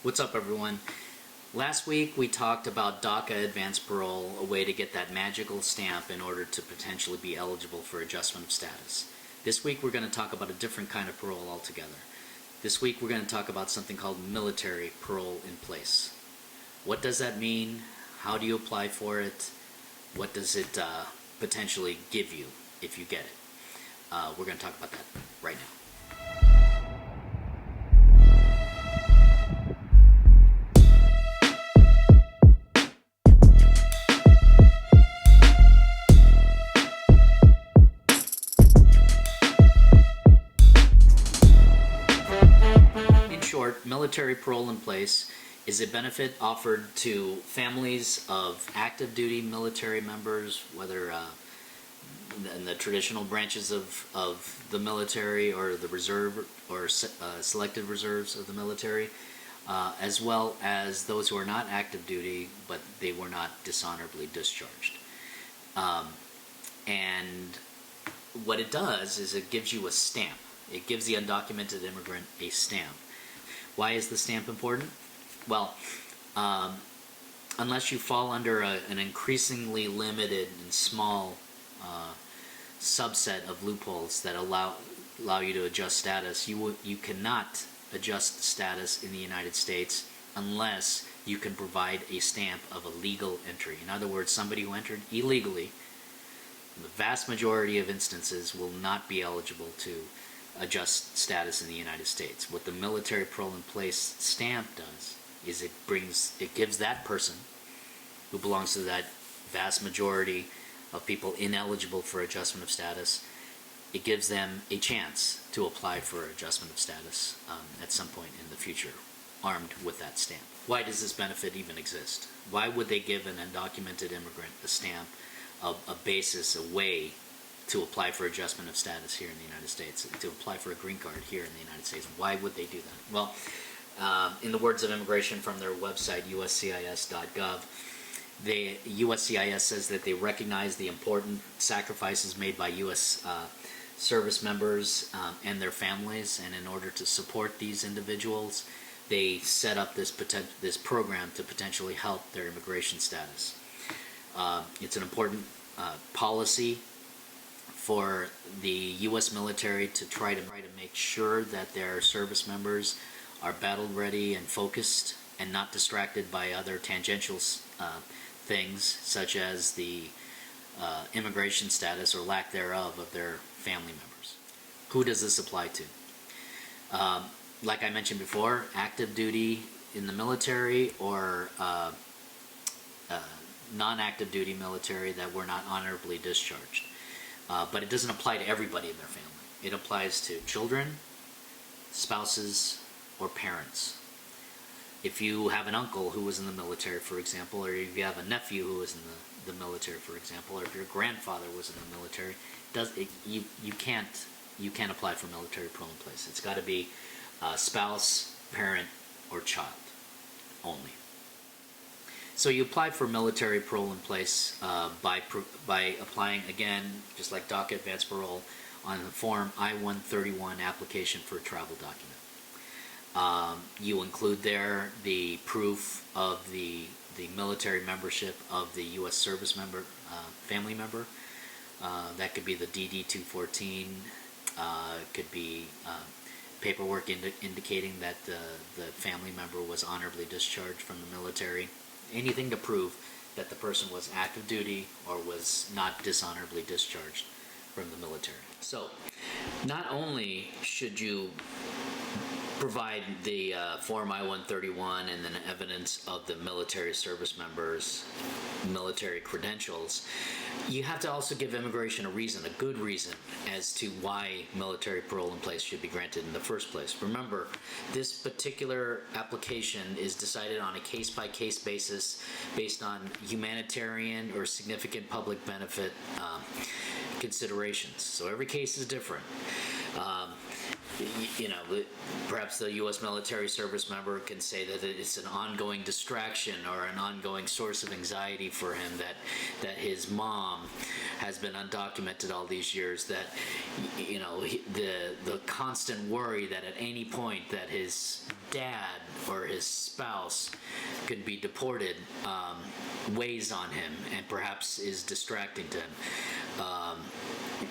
What's up, everyone? Last week we talked about DACA advanced parole, a way to get that magical stamp in order to potentially be eligible for adjustment of status. This week we're going to talk about a different kind of parole altogether. This week we're going to talk about something called military parole in place. What does that mean? How do you apply for it? What does it potentially give you if you get it? We're going to talk about that right now. Military parole in place is a benefit offered to families of active duty military members, whether in the traditional branches of the military or the reserve or selected reserves of the military, as well as those who are not active duty but they were not dishonorably discharged. And what it does is it gives you a stamp. It gives the undocumented immigrant a stamp. Why is the stamp important? Well, unless you fall under an increasingly limited and small subset of loopholes that allow you to adjust status, you cannot adjust status in the United States unless you can provide a stamp of a legal entry. In other words, somebody who entered illegally, in the vast majority of instances, will not be eligible to adjust status in the United States. What the military parole in place stamp does is it gives that person who belongs to that vast majority of people ineligible for adjustment of status, it gives them a chance to apply for adjustment of status at some point in the future, armed with that stamp. Why does this benefit even exist? Why would they give an undocumented immigrant a stamp, a basis, a way to apply for adjustment of status here in the United States, to apply for a green card here in the United States? Why would they do that? Well, in the words of immigration from their website, uscis.gov, USCIS says that they recognize the important sacrifices made by U.S. Service members and their families, and in order to support these individuals, they set up this program to potentially help their immigration status. It's an important policy for the U.S. military to try to make sure that their service members are battle ready and focused and not distracted by other tangential things such as the immigration status or lack thereof of their family members. Who does this apply to? Like I mentioned before, active duty in the military or non-active duty military that were not honorably discharged. But it doesn't apply to everybody in their family. It applies to children, spouses, or parents. If you have an uncle who was in the military, for example, or if you have a nephew who was in the military, for example, or if your grandfather was in the military, you can't apply for military parole in place. It's got to be spouse, parent, or child only. So you apply for military parole in place by applying, again, just like DACA advanced parole, on the form I-131 application for a travel document. You include there the proof of the military membership of the U.S. service member, family member. That could be the DD-214. It could be paperwork indicating that the family member was honorably discharged from the military. Anything to prove that the person was active duty or was not dishonorably discharged from the military. So, not only should you provide the Form I-131 and then evidence of the military service members' military credentials, you have to also give immigration a reason, a good reason, as to why military parole in place should be granted in the first place. Remember, this particular application is decided on a case-by-case basis based on humanitarian or significant public benefit considerations. So every case is different. you know, perhaps the U.S. military service member can say that it's an ongoing distraction or an ongoing source of anxiety for him, that his mom has been undocumented all these years, that, you know, the constant worry that at any point that his dad or his spouse could be deported weighs on him and perhaps is distracting to him.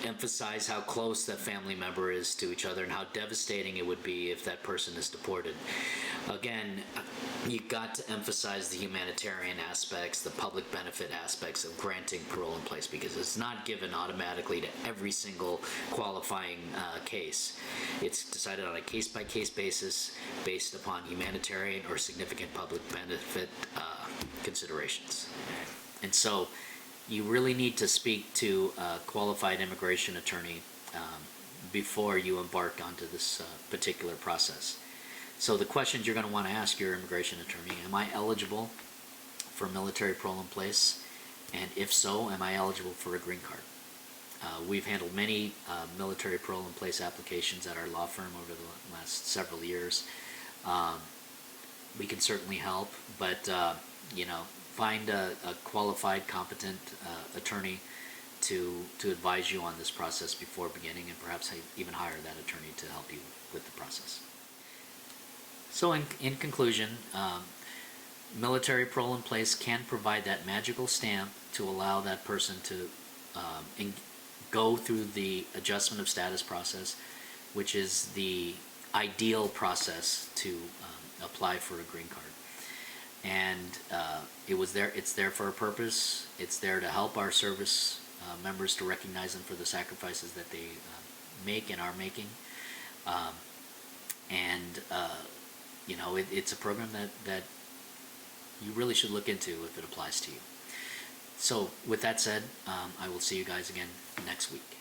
Emphasize how close that family member is to each other and how devastating it would be if that person is deported. Again, you got to emphasize the humanitarian aspects, the public benefit aspects of granting parole in place, because it's not given automatically to every single qualifying case. It's decided on a case-by-case basis based upon humanitarian or significant public benefit considerations. And so you really need to speak to a qualified immigration attorney before you embark onto this particular process. So the questions you're going to want to ask your immigration attorney: am I eligible for military parole in place? And if so, am I eligible for a green card? We've handled many military parole in place applications at our law firm over the last several years. We can certainly help, but you know, find a qualified, competent attorney to advise you on this process before beginning, and perhaps even hire that attorney to help you with the process. So in conclusion, military parole in place can provide that magical stamp to allow that person to go through the adjustment of status process, which is the ideal process to apply for a green card. And it's there for a purpose. It's there to help our service members, to recognize them for the sacrifices that they make and are making. You know, it's a program that you really should look into if it applies to you. So with that said, I will see you guys again next week.